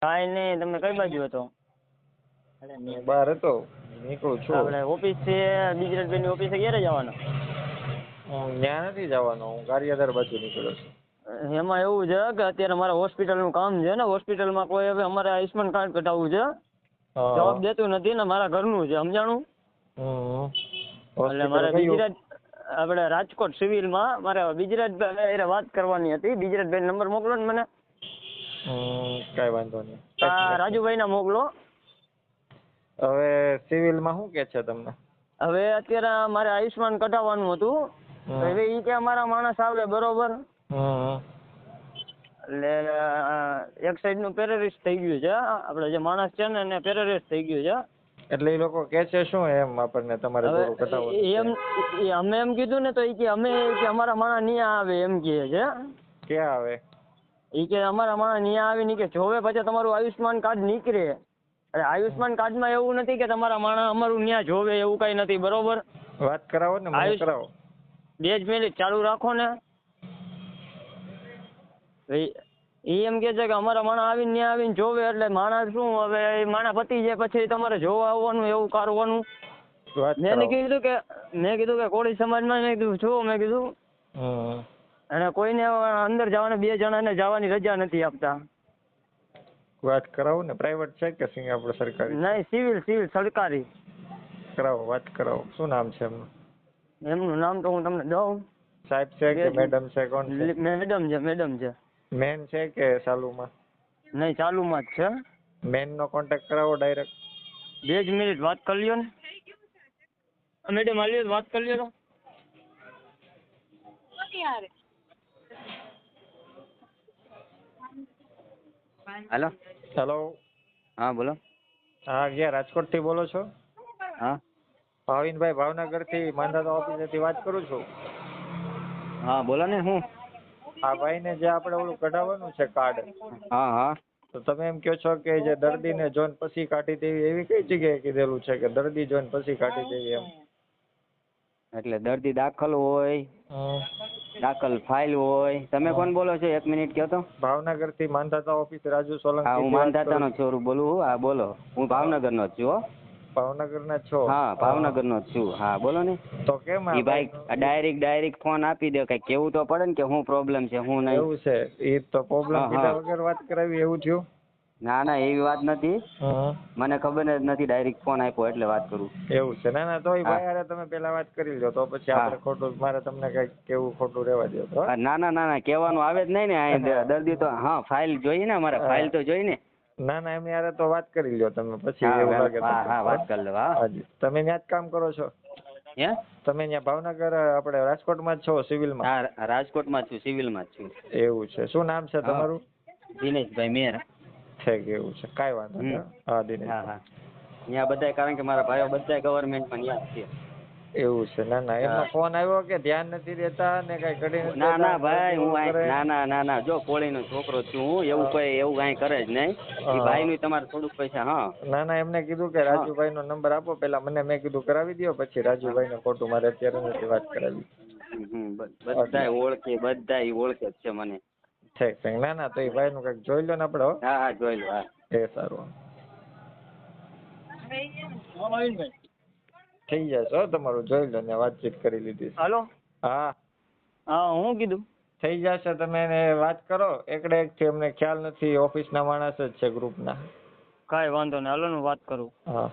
કાંઈ નહીં. તમે કઈ બાજુ હતો? બહાર હતો, નીકળું છું. આપણે ઓફિસ છે ગુજરાતભાઈ ની ઓફિસે ક્યારે જવાના? હું ત્યાં નથી જવાનો, હું ગારિયાધાર બાજુ નીકળ્યો છું. એમાં એવું છે કે અત્યારે મારા હોસ્પિટલનું કામ છે ને, હોસ્પિટલમાં કોઈ હવે અમારે આયુષ્માન કાર્ડ કઢાવવું છે, જવાબ દેતું નથી ને મારા ઘરનું છે, સમજાણું? એટલે મારે ગુજરાત આપણે રાજકોટ સિવિલમાં મારે ગુજરાતભાઈ વાત કરવાની હતી. ગુજરાતભાઈ નંબર મોકલો ને મને. કઈ વાંધો નહીં. રાજુભાઈ ના મોકલો. હવે સિવિલમાં શું કે છે તમને? હવે અત્યારે મારે આયુષ્માન કઢાવવાનું હતું, હવે એ કે અમારા માણસ આવે બરોબર. એટલે એક સાઈડ નું પેરેલિસ થઈ ગયું છે, આપણે જે માણસ છે ને એને પેરેલિસ થઈ ગયું છે. એટલે એ લોકો કે છે શું એમ આપણને તમારે થોડું કઢાવવાનું? એમ અમે એમ કીધું ને તો એ કે અમે કે અમારા માણસ નહીં આવે એમ કહે છે. ક્યાં આવે? એ કે અમારા માણસ નહીં આવે નહીં કે જોવે પછી તમારું આયુષ્માન કાર્ડ નીકળે. અરે આયુષ્માન કાર્ડમાં એવું નથી કે તમારા માણસ અમારું ત્યાં જોવે, એવું કઈ નથી, બરોબર? વાત કરાવો ને, મને કરાવો. 2 મિનિટ ચાલુ રાખો ને. એ એમ કે છે કે અમારા માણસ આવીને ત્યાં આવીને જોવે, એટલે માણસ શું હવે એ માણસ પતી જાય પછી તમારે જોવા આવવાનું એવું કરવાનું. મેં કીધું કે કોળી સમાજમાં મેં કીધું છો, મેં કીધું અને કોઈને અંદર જવાને 2 જણાને જવાની રજા નથી આપતા. વાત કરાવો ને. પ્રાઇવેટ છે કે સિંહ આપણે સરકારી? નહીં, સિવિલ સરકારી. કરાવો, વાત કરાવો. શું નામ છે એમનું? એમનું નામ તો હું તમને દઉં. સાહેબ છે કે મેડમ છે? કોણ છે? મેડમ છે. મેન છે કે ચાલુમાં? નહીં, ચાલુમાં જ છે. મેન નો કોન્ટેક્ટ કરાવો ડાયરેક્ટ. 2 જ મિનિટ વાત કરી લ્યો ને. મેડમ આલ્યો વાત કરી લ્યો તો. હેલો. હેલો. હા બોલો. હા, ક્યાં રાજકોટ થી બોલો છો? હા ભાવિનભાઈ ભાવનગર થી માંધાતા ઓફિસેથી વાત કરું છું. હા બોલો ને. હું આ ભાઈ ને જે આપણે ઓલું કઢાવવાનું છે કાર્ડ, હા તો તમે એમ કહો છો કે જે દર્દીને જોઈને પછી કાઢી દેવી, એવી કઈ જગ્યાએ કીધેલું છે કે દર્દી જોઈને પછી કાઢી દેવી એમ? એટલે દર્દી દાખલ હોય, દાખલ ફાઇલ હોય. તમે કોણ બોલો છો? 1 મિનિટ કહો તો. ભાવનગર થી માંધાતા ઓફિસ રાજુ સોલંકી. હા, હું માંધાતા નો છું બોલું. હા બોલો. હું ભાવનગર નો જ છું. ભાવનગર ના છો? હા, ભાવનગર નો જ છું. હા બોલો ને. તો કેમ એ ભાઈ ડાયરેક્ટ ફોન આપી દે, કઈ કેવું તો પડે ને કે શું પ્રોબ્લેમ છે શું નહીં. એવું છે? એ તો પ્રોબ્લેમ કીધા વગર વાત કરાવી એવું થયું? ના એવી વાત નથી, મને ખબર જ નથી, ડાયરેક્ટ ફોન આપ્યો એટલે વાત કરું. એવું છે? ના તો એ ભાઈ હારે તમે પેલા વાત કરી લો, તો પછી આપણે ખોટું મારે તમને કઈ કેવું ખોટું રહેવા દો તો. ના કહેવાનું આવે જ નહીં ને. દર્દી તો ફાઇલ જોઈએ ને, અમારે ફાઇલ તો જોઈ ને. ના એમની હારે તો વાત કરી લ્યો તમે પછી. એવું લાગે વાત કરી લો. તમે ત્યાં જ કામ કરો છો? તમે ત્યાં ભાવનગર આપણે રાજકોટમાં જ છો સિવિલમાં? હા, રાજકોટમાં છું, સિવિલમાં જ છું. એવું છે? શું નામ છે તમારું? દિનેશભાઈ મેર છે કે? એવું છે, કાંઈ વાંધો નહીં. હા દિનેશ. હા ત્યાં બધા, કારણ કે મારા ભાઈઓ બધા ગવર્મેન્ટમાં ત્યાં છે. એવું છે? ના એમનો ફોન આવ્યો કે ધ્યાન નથી દેતા ને કઈ કરી નથી? ના ભાઈ, હું ના જો કોળીનો છોકરો છું હું, એવું કાંઈ કરે જ નહીં. એ ભાઈ નું તમારે થોડુંક પૈસા. હા ના એમને કીધું કે રાજુભાઈ નો નંબર આપો પેલા મને. મેં કીધું કરાવી દો, પછી રાજુભાઈ ને ખોટું મારે અત્યારે નથી વાત કરાવી. બધા ઓળખે જ છે મને. ઠીક. ના તો એ ભાઈ નું કઈક જોઈ લો ને આપડે. હા જોઈ લો. એ સારું. થઈ જશે તમારું, જોઈ લો ને. વાતચીત કરી લીધી. હાલો. હા હું કીધું થઈ જશે, તમે એને વાત કરો. એકડે એક થી અમને ખ્યાલ નથી, ઓફિસ ના માણસ જ છે ગ્રુપ ના. કાંઈ વાંધો નહીં, હાલો ને વાત કરું. હા